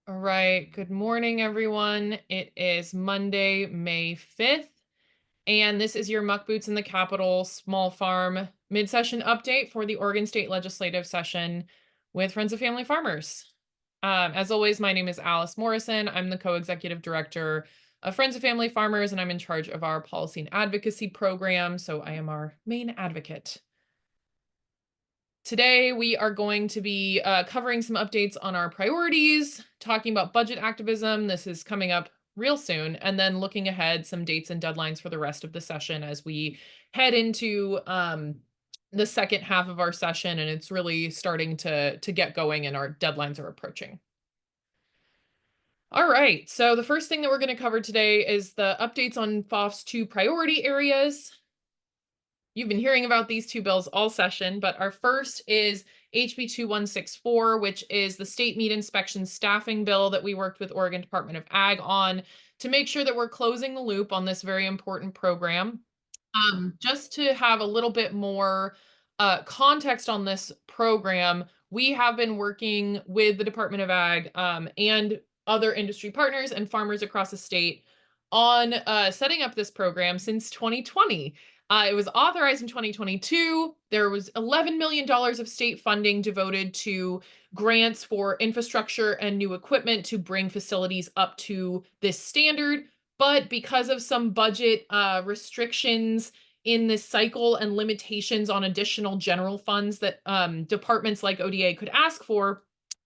All right. Good morning, everyone. It is Monday, May 5th, and this is your Muckboots in the Capitol Small Farm mid-session update for the Oregon State Legislative Session with Friends of Family Farmers. As always, my name is Alice Morrison. I'm the co-executive director of Friends of Family Farmers, and I'm in charge of our policy and advocacy program, so I am our main advocate. Today, we are going to be covering some updates on our priorities, talking about budget activism. This is coming up real soon, and then looking ahead some dates and deadlines for the rest of the session as we head into the second half of our session, and it's really starting to get going, and our deadlines are approaching. All right, so the first thing that we're going to cover today is the updates on FOF's two priority areas. You've been hearing about these two bills all session, but our first is HB 2164, which is the state meat inspection staffing bill that we worked with Oregon Department of Ag on to make sure that we're closing the loop on this very important program. Just to have a little bit more context on this program, we have been working with the Department of Ag and other industry partners and farmers across the state on setting up this program since 2020. It was authorized in 2022. There was $11 million of state funding devoted to grants for infrastructure and new equipment to bring facilities up to this standard. But because of some budget restrictions in this cycle and limitations on additional general funds that departments like ODA could ask for,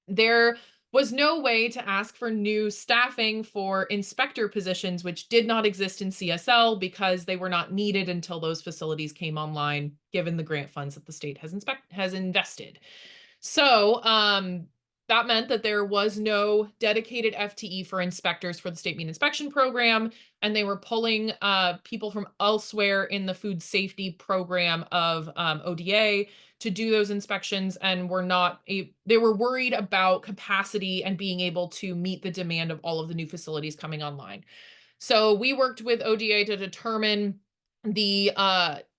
there was no way to ask for new staffing for inspector positions, which did not exist in CSL because they were not needed until those facilities came online, given the grant funds that the state has invested. So that meant that there was no dedicated FTE for inspectors for the state meat inspection program, and they were pulling people from elsewhere in the food safety program of ODA to do those inspections, and they were worried about capacity and being able to meet the demand of all of the new facilities coming online. So we worked with ODA to determine the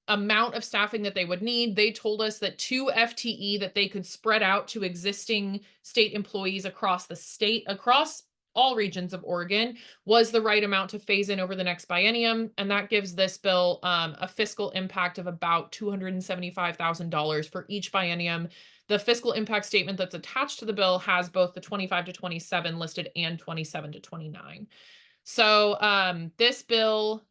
amount of staffing that they would need. They told us that 2 FTE that they could spread out to existing state employees across the state, across all regions of Oregon, was the right amount to phase in over the next biennium. And that gives this bill a fiscal impact of about $275,000 for each biennium. The fiscal impact statement that's attached to the bill has both the 25 to 27 listed and 27 to 29. So this bill,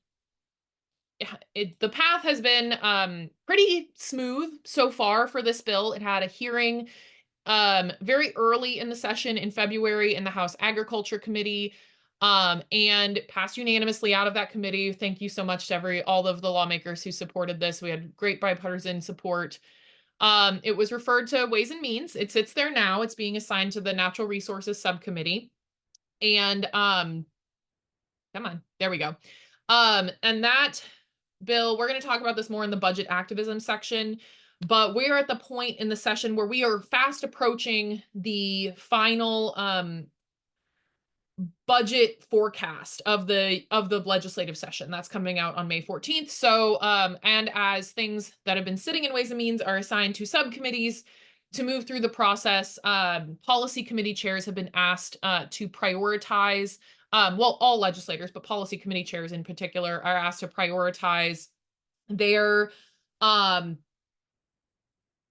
the path has been pretty smooth so far for this bill. It had a hearing very early in the session in February in the House Agriculture Committee, and passed unanimously out of that committee. Thank you so much to all of the lawmakers who supported this. We had great bipartisan support. It was referred to Ways and Means. It sits there now. It's being assigned to the Natural Resources Subcommittee. And come on, there we go. And that bill, we're going to talk about this more in the budget activism section, but we're at the point in the session where we are fast approaching the final budget forecast of the legislative session that's coming out on May 14th. So and as things that have been sitting in Ways and Means are assigned to subcommittees to move through the process, policy committee chairs have been asked to prioritize, well, all legislators, but policy committee chairs in particular are asked to prioritize their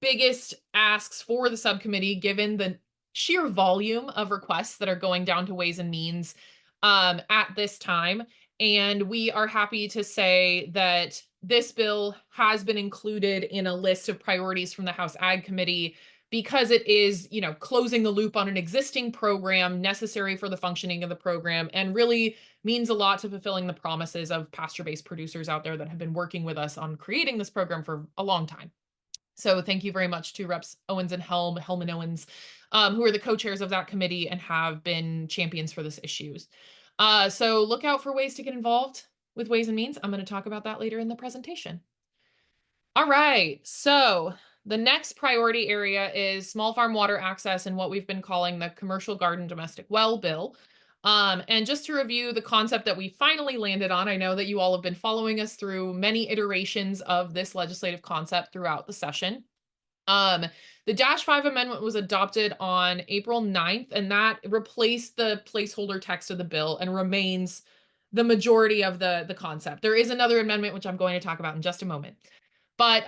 biggest asks for the subcommittee, given the sheer volume of requests that are going down to Ways and Means at this time. And we are happy to say that this bill has been included in a list of priorities from the House Ag Committee because it is, closing the loop on an existing program necessary for the functioning of the program, and really means a lot to fulfilling the promises of pasture-based producers out there that have been working with us on creating this program for a long time. So thank you very much to Reps Owens and Helm and Owens, who are the co-chairs of that committee and have been champions for this issues. So look out for ways to get involved with Ways and Means. I'm going to talk about that later in the presentation. All right, so the next priority area is small farm water access and what we've been calling the Commercial Garden Domestic Well Bill. And just to review the concept that we finally landed on, I know that you all have been following us through many iterations of this legislative concept throughout the session. Um, the Dash 5 amendment was adopted on April 9th, and that replaced the placeholder text of the bill and remains the majority of the concept. There is another amendment, which I'm going to talk about in just a moment. But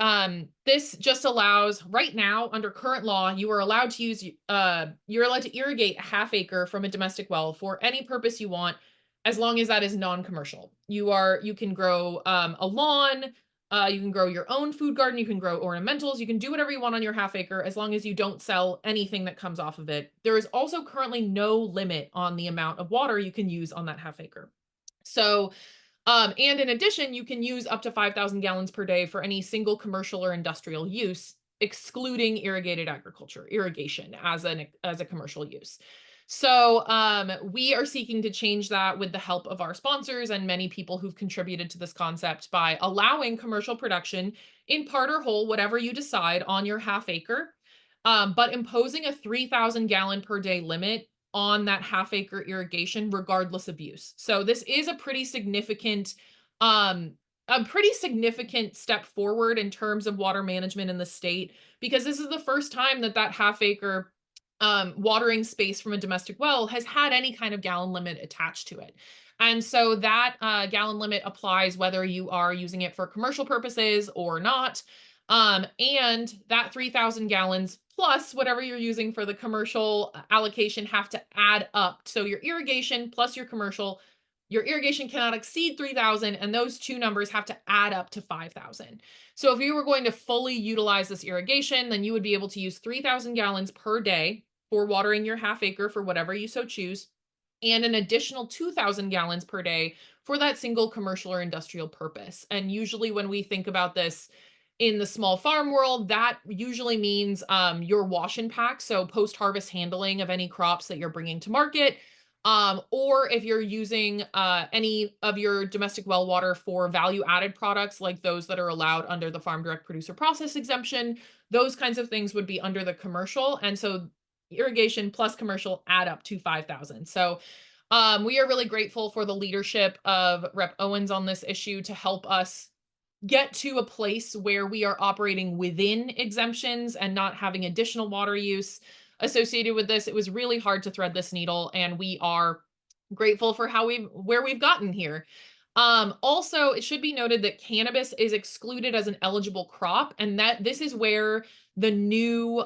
this just allows right now under current law, you are allowed to use you're allowed to irrigate a half acre from a domestic well for any purpose you want, as long as that is non-commercial. You can grow a lawn, you can grow your own food garden, you can grow ornamentals, you can do whatever you want on your half acre as long as you don't sell anything that comes off of it. There is also currently no limit on the amount of water you can use on that half acre. So and in addition, you can use up to 5,000 gallons per day for any single commercial or industrial use, excluding irrigated agriculture, irrigation as a commercial use. So we are seeking to change that with the help of our sponsors and many people who've contributed to this concept by allowing commercial production in part or whole, whatever you decide on your half acre, but imposing a 3,000 gallon per day limit on that half acre irrigation regardless of use. So this is um a pretty significant step forward in terms of water management in the state, because this is the first time that that half acre watering space from a domestic well has had any kind of gallon limit attached to it. And so that gallon limit applies whether you are using it for commercial purposes or not. And that 3,000 gallons plus whatever you're using for the commercial allocation have to add up. So your irrigation plus your irrigation cannot exceed 3,000, and those two numbers have to add up to 5,000. So if you were going to fully utilize this irrigation, then you would be able to use 3,000 gallons per day for watering your half acre for whatever you so choose, and an additional 2,000 gallons per day for that single commercial or industrial purpose. And usually when we think about this in the small farm world, that usually means your wash and pack, so post-harvest handling of any crops that you're bringing to market, or if you're using any of your domestic well water for value-added products like those that are allowed under the Farm Direct Producer Process exemption, those kinds of things would be under the commercial. And so irrigation plus commercial add up to 5,000. So we are really grateful for the leadership of Rep. Owens on this issue to help us get to a place where we are operating within exemptions and not having additional water use associated with this. It was really hard to thread this needle, and we are grateful for where we've gotten here. Also, it should be noted that cannabis is excluded as an eligible crop, and that this is where the new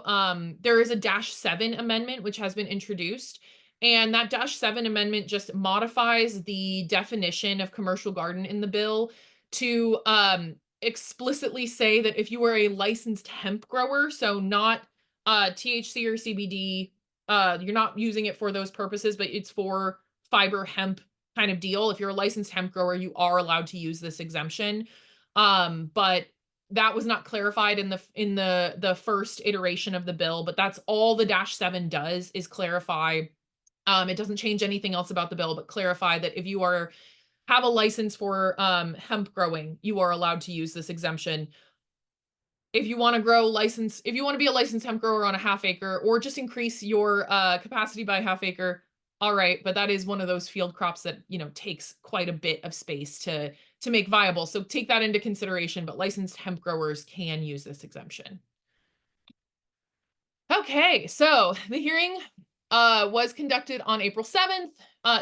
there is a Dash 7 amendment which has been introduced. And that Dash 7 amendment just modifies the definition of commercial garden in the bill to explicitly say that if you are a licensed hemp grower, so not THC or CBD, you're not using it for those purposes, but it's for fiber hemp kind of deal. If you're a licensed hemp grower, you are allowed to use this exemption. But that was not clarified in the first iteration of the bill, but that's all the Dash 7 does is clarify. It doesn't change anything else about the bill, but clarify that if you have a license for hemp growing, you are allowed to use this exemption. If you want to be a licensed hemp grower on a half acre or just increase your capacity by half acre, all right, but that is one of those field crops that, takes quite a bit of space to make viable. So take that into consideration, but licensed hemp growers can use this exemption. Okay, so the hearing was conducted on April 7th.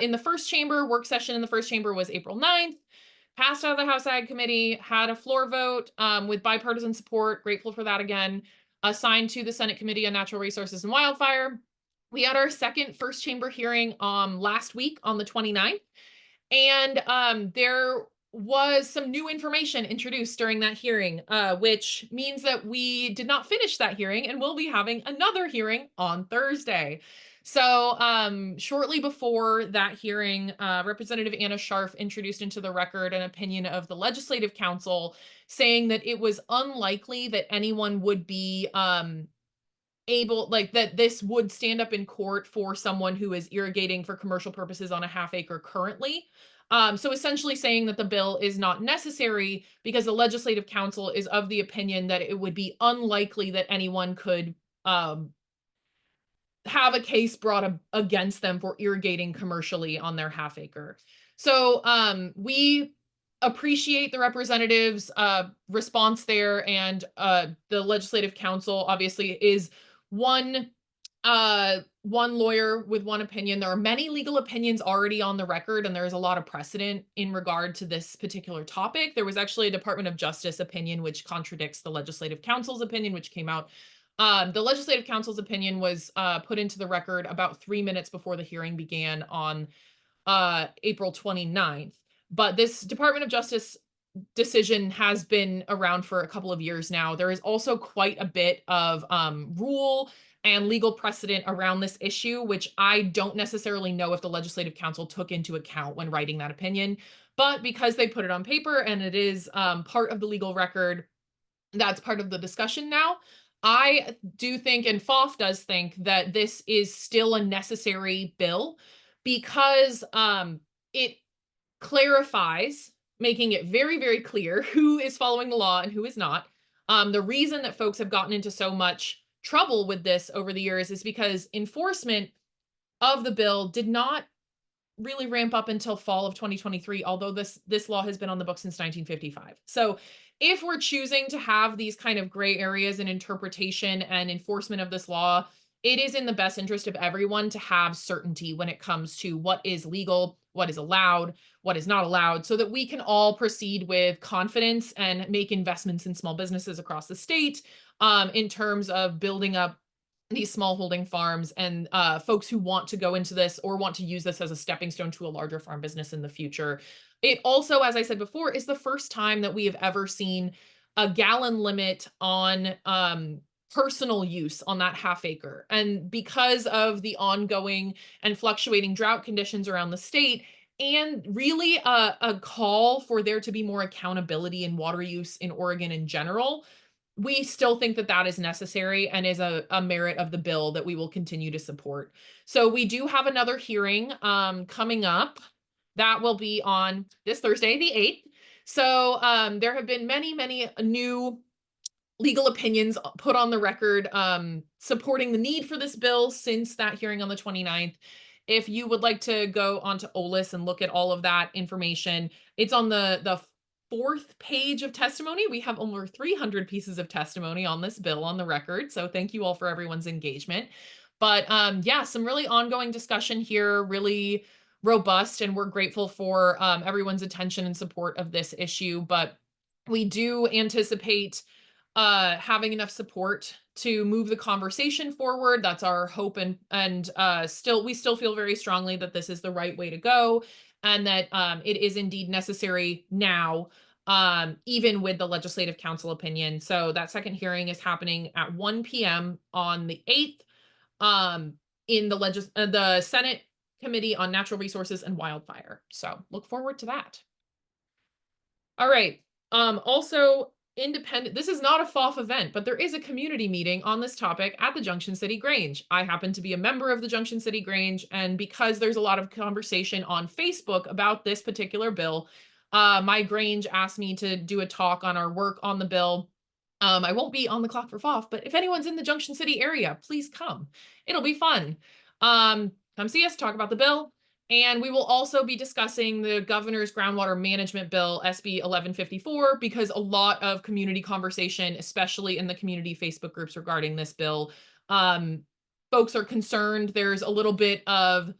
In the first chamber, work session in the first chamber was April 9th. Passed out of the House Ag Committee, had a floor vote with bipartisan support. Grateful for that again. Assigned to the Senate Committee on Natural Resources and Wildfire. We had our second first chamber hearing last week on the 29th. And there was some new information introduced during that hearing, which means that we did not finish that hearing and we'll be having another hearing on Thursday. So shortly before that hearing, Representative Anna Scharf introduced into the record an opinion of the Legislative Council saying that it was unlikely that anyone would be that this would stand up in court for someone who is irrigating for commercial purposes on a half acre currently. So essentially saying that the bill is not necessary because the Legislative Council is of the opinion that it would be unlikely that anyone could have a case brought against them for irrigating commercially on their half acre. So we appreciate the representatives' response there, and the legislative council obviously is one one lawyer with one opinion. There are many legal opinions already on the record, and there's a lot of precedent in regard to this particular topic. There was actually a Department of Justice opinion which contradicts the legislative council's opinion, which came out. The legislative council's opinion was put into the record about 3 minutes before the hearing began on April 29th. But this Department of Justice decision has been around for a couple of years now. There is also quite a bit of rule and legal precedent around this issue, which I don't necessarily know if the Legislative Council took into account when writing that opinion. But because they put it on paper and it is part of the legal record, that's part of the discussion now. I do think, and FOF does think, that this is still a necessary bill because it clarifies, making it very, very clear who is following the law and who is not. The reason that folks have gotten into so much trouble with this over the years is because enforcement of the bill did not really ramp up until fall of 2023, although this law has been on the books since 1955. So if we're choosing to have these kind of gray areas in interpretation and enforcement of this law, it is in the best interest of everyone to have certainty when it comes to what is legal, what is allowed, what is not allowed, so that we can all proceed with confidence and make investments in small businesses across the state, in terms of building up these small holding farms and folks who want to go into this or want to use this as a stepping stone to a larger farm business in the future. It also, as I said before, is the first time that we have ever seen a gallon limit on personal use on that half acre. And because of the ongoing and fluctuating drought conditions around the state, and really a call for there to be more accountability in water use in Oregon in general, we still think that that is necessary and is a merit of the bill that we will continue to support. So we do have another hearing coming up. That will be on this Thursday, the 8th. So there have been many, many new legal opinions put on the record supporting the need for this bill since that hearing on the 29th. If you would like to go onto OLIS and look at all of that information, it's on the fourth page of testimony. We have over 300 pieces of testimony on this bill on the record. So thank you all for everyone's engagement. But yeah, some really ongoing discussion here, really robust, and we're grateful for everyone's attention and support of this issue. But we do anticipate having enough support to move the conversation forward. That's our hope, and we still feel very strongly that this is the right way to go, and that it is indeed necessary now, even with the legislative council opinion. So that second hearing is happening at 1 p.m. on the 8th, in the Senate Committee on Natural Resources and Wildfire. So look forward to that. All right. Also, this is not a FOF event, but there is a community meeting on this topic at the Junction City Grange. I happen to be a member of the Junction City Grange, and because there's a lot of conversation on Facebook about this particular bill, my Grange asked me to do a talk on our work on the bill. I won't be on the clock for FOF, but if anyone's in the Junction City area, please come. It'll be fun. Come see us, talk about the bill. And we will also be discussing the governor's groundwater management bill, SB 1154, because a lot of community conversation, especially in the community Facebook groups regarding this bill, folks are concerned. There's a little bit of,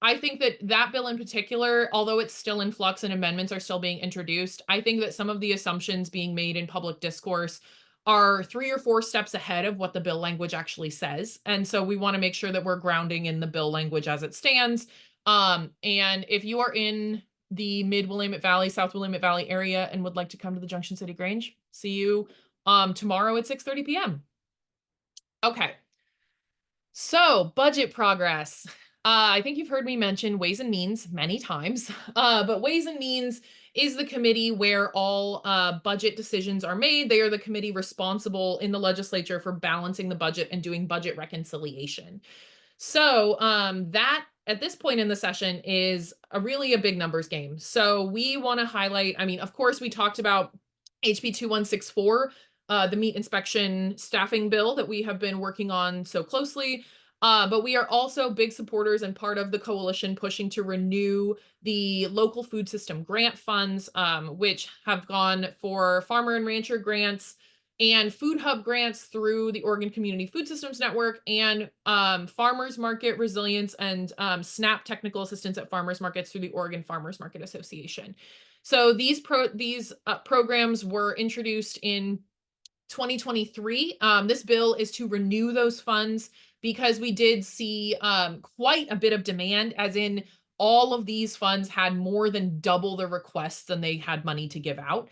I think that bill in particular, although it's still in flux and amendments are still being introduced, I think that some of the assumptions being made in public discourse are 3 or 4 steps ahead of what the bill language actually says. And so we want to make sure that we're grounding in the bill language as it stands. And if you are in the Mid-Willamette Valley, South Willamette Valley area and would like to come to the Junction City Grange, see you tomorrow at 6:30 p.m. Okay. So budget progress. I think you've heard me mention Ways and Means many times, but Ways and Means is the committee where all budget decisions are made. They are the committee responsible in the legislature for balancing the budget and doing budget reconciliation. So that at this point in the session is really a big numbers game. So we want to highlight, I mean, of course, we talked about HB 2164, the meat inspection staffing bill that we have been working on so closely. But we are also big supporters and part of the coalition pushing to renew the local food system grant funds, which have gone for farmer and rancher grants and food hub grants through the Oregon Community Food Systems Network and farmers market resilience and SNAP technical assistance at farmers markets through the Oregon Farmers Market Association. So these programs were introduced in 2023. This bill is to renew those funds because we did see quite a bit of demand, as in all of these funds had more than double the requests than they had money to give out.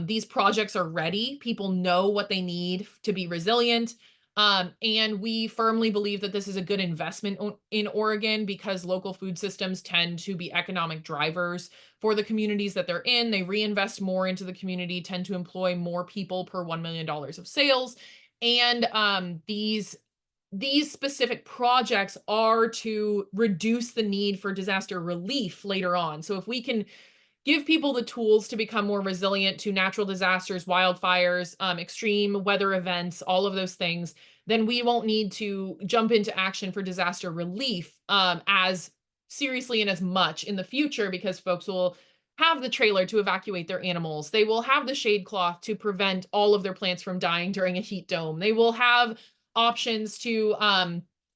These projects are ready. People know what they need to be resilient. And we firmly believe that this is a good investment in Oregon because local food systems tend to be economic drivers for the communities that they're in. They reinvest more into the community, tend to employ more people per $1 million of sales. And these specific projects are to reduce the need for disaster relief later on. So if we can give people the tools to become more resilient to natural disasters, wildfires, extreme weather events, all of those things, then we won't need to jump into action for disaster relief as seriously and as much in the future because folks will have the trailer to evacuate their animals. They will have the shade cloth to prevent all of their plants from dying during a heat dome. They will have options to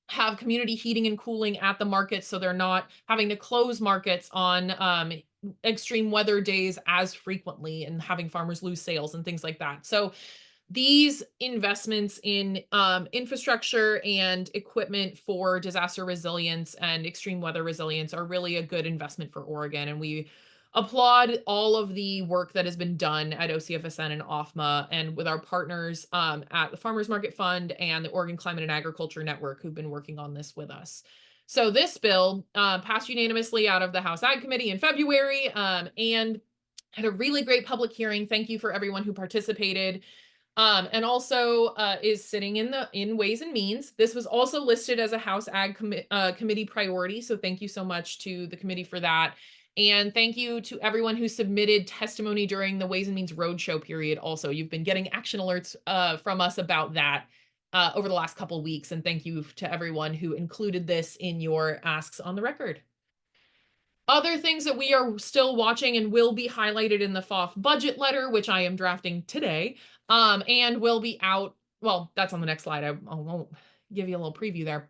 have community heating and cooling at the markets so they're not having to close markets on extreme weather days as frequently and having farmers lose sales and things like that. So these investments in infrastructure and equipment for disaster resilience and extreme weather resilience are really a good investment for Oregon. And we applaud all of the work that has been done at OCFSN and OFMA and with our partners at the Farmers Market Fund and the Oregon Climate and Agriculture Network who've been working on this with us. So this bill passed unanimously out of the House Ag Committee in February and had a really great public hearing. Thank you for everyone who participated. And also is sitting in Ways and Means. This was also listed as a House Committee priority. So thank you so much to the committee for that. And thank you to everyone who submitted testimony during the Ways and Means Roadshow period. Also, you've been getting action alerts from us about that over the last couple weeks. And thank you to everyone who included this in your asks on the record. Other things that we are still watching and will be highlighted in the FOF budget letter, which I am drafting today, and will be out. Well, that's on the next slide. I won't give you a little preview there.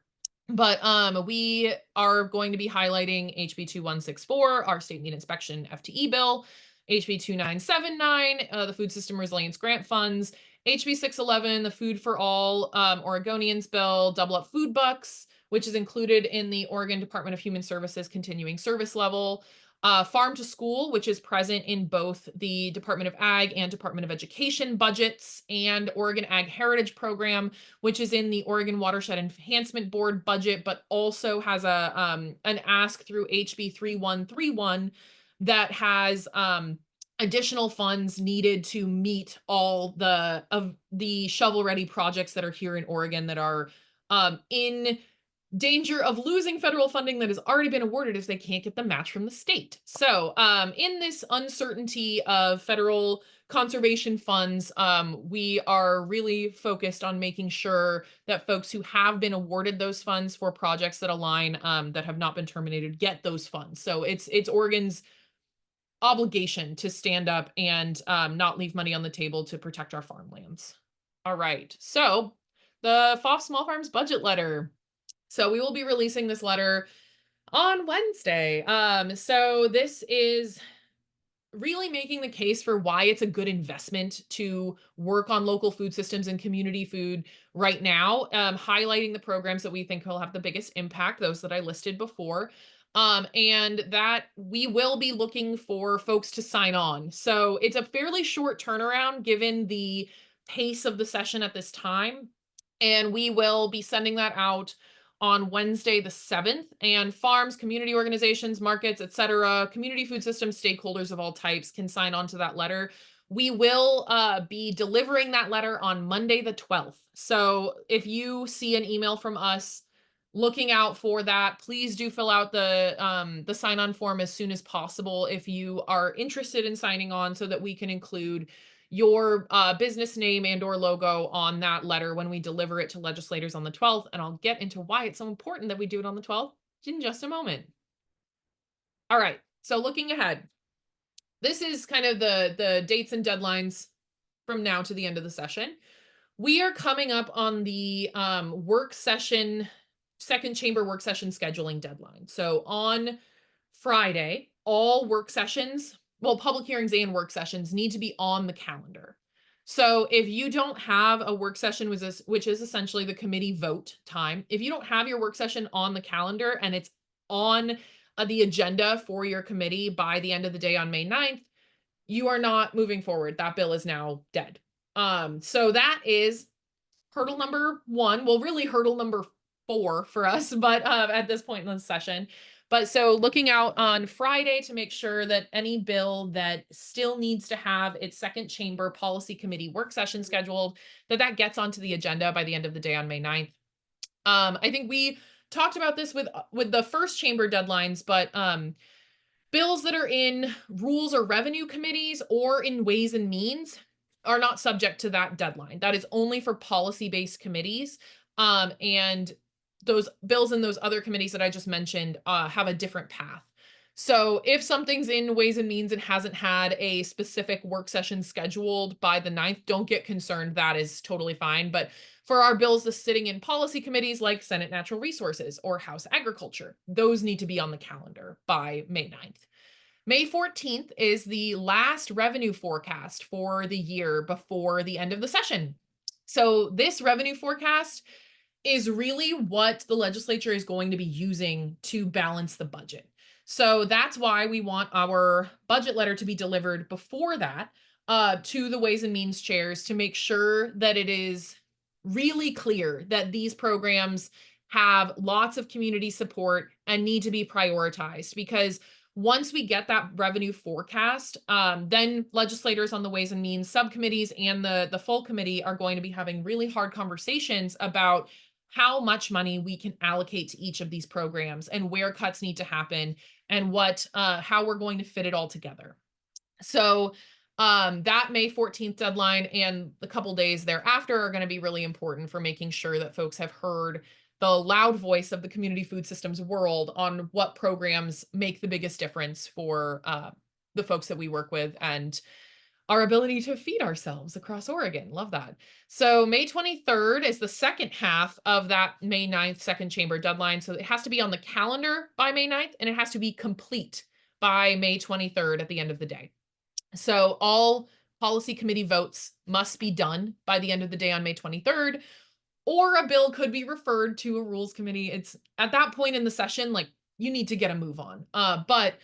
But we are going to be highlighting HB 2164, our state need inspection FTE bill, HB 2979, the food system resilience grant funds, HB 611, the Food for All Oregonians bill, double up food bucks, which is included in the Oregon Department of Human Services continuing service level, Farm to School, which is present in both the Department of Ag and Department of Education budgets, and Oregon Ag Heritage Program, which is in the Oregon Watershed Enhancement Board budget, but also has an ask through HB 3131 that has additional funds needed to meet all of the shovel-ready projects that are here in Oregon that are in danger of losing federal funding that has already been awarded if they can't get the match from the state. So in this uncertainty of federal conservation funds, we are really focused on making sure that folks who have been awarded those funds for projects that align that have not been terminated get those funds. So it's Oregon's obligation to stand up and not leave money on the table to protect our farmlands. All right, so the FOF Small Farms budget letter. So we will be releasing this letter on Wednesday. So this is really making the case for why it's a good investment to work on local food systems and community food right now, highlighting the programs that we think will have the biggest impact, those that I listed before, and that we will be looking for folks to sign on. So it's a fairly short turnaround given the pace of the session at this time, and we will be sending that out on Wednesday the 7th, and farms, community organizations, markets, etc., community food system stakeholders of all types can sign on to that letter. We will be delivering that letter on Monday the 12th. So if you see an email from us looking out for that, please do fill out the sign-on form as soon as possible if you are interested in signing on so that we can include your business name and or logo on that letter when we deliver it to legislators on the 12th. And I'll get into why it's so important that we do it on the 12th in just a moment. All right. So looking ahead, this is kind of the dates and deadlines from now to the end of the session. We are coming up on the work session, second chamber work session scheduling deadline. So on Friday, all work sessions, well, public hearings and work sessions need to be on the calendar. So if you don't have a work session, which is essentially the committee vote time, if you don't have your work session on the calendar and it's on the agenda for your committee by the end of the day on May 9th, you are not moving forward. That bill is now dead. So that is hurdle number one. Well, really hurdle number four for us, but at this point in the session. But so looking out on Friday to make sure that any bill that still needs to have its second chamber policy committee work session scheduled, that gets onto the agenda by the end of the day on May 9th. I think we talked about this with the first chamber deadlines, but bills that are in rules or revenue committees or in ways and means are not subject to that deadline. That is only for policy-based committees. And those bills in those other committees that I just mentioned have a different path. So if something's in ways and means and hasn't had a specific work session scheduled by the 9th, don't get concerned. That is totally fine. But for our bills that's sitting in policy committees like Senate Natural Resources or House Agriculture, those need to be on the calendar by May 9th. May 14th is the last revenue forecast for the year before the end of the session. So this revenue forecast is really what the legislature is going to be using to balance the budget. So that's why we want our budget letter to be delivered before that to the Ways and Means chairs to make sure that it is really clear that these programs have lots of community support and need to be prioritized, because once we get that revenue forecast, then legislators on the Ways and Means subcommittees and the full committee are going to be having really hard conversations about how much money we can allocate to each of these programs and where cuts need to happen and how we're going to fit it all together. So that May 14th deadline and the couple days thereafter are going to be really important for making sure that folks have heard the loud voice of the community food systems world on what programs make the biggest difference for the folks that we work with and our ability to feed ourselves across Oregon. Love that. So May 23rd is the second half of that May 9th second chamber deadline. So it has to be on the calendar by May 9th and it has to be complete by May 23rd at the end of the day. So all policy committee votes must be done by the end of the day on May 23rd, or a bill could be referred to a rules committee. It's at that point in the session, like, you need to get a move on. But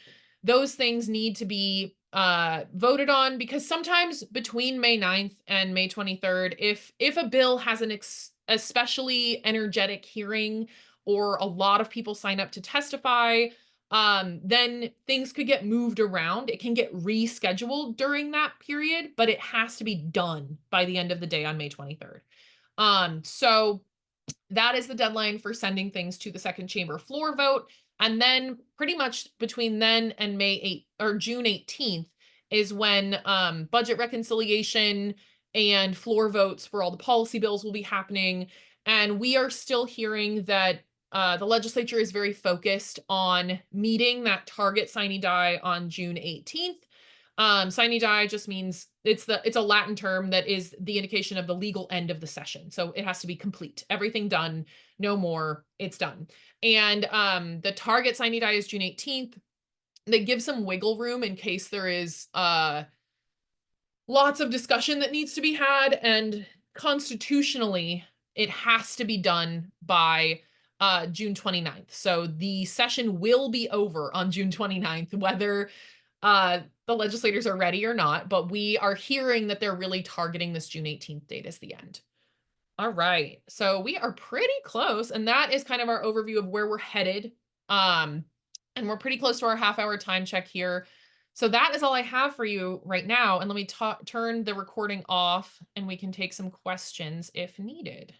those things need to be voted on, because sometimes between May 9th and May 23rd, if a bill has an especially energetic hearing or a lot of people sign up to testify, then things could get moved around. It can get rescheduled during that period, but it has to be done by the end of the day on May 23rd. So that is the deadline for sending things to the second chamber floor vote. And then pretty much between then and May 8th or June 18th is when budget reconciliation and floor votes for all the policy bills will be happening. And we are still hearing that the legislature is very focused on meeting that target sine die on June 18th. Sine die just means it's a Latin term that is the indication of the legal end of the session. So it has to be complete, everything done, no more, it's done. And the target sine die is June 18th. They give some wiggle room in case there is lots of discussion that needs to be had, and constitutionally it has to be done by June 29th. So the session will be over on June 29th, whether the legislators are ready or not, but we are hearing that they're really targeting this June 18th date as the end. All right, so we are pretty close, and that is kind of our overview of where we're headed. And we're pretty close to our half-hour time check here. So that is all I have for you right now, and let me turn the recording off, and we can take some questions if needed.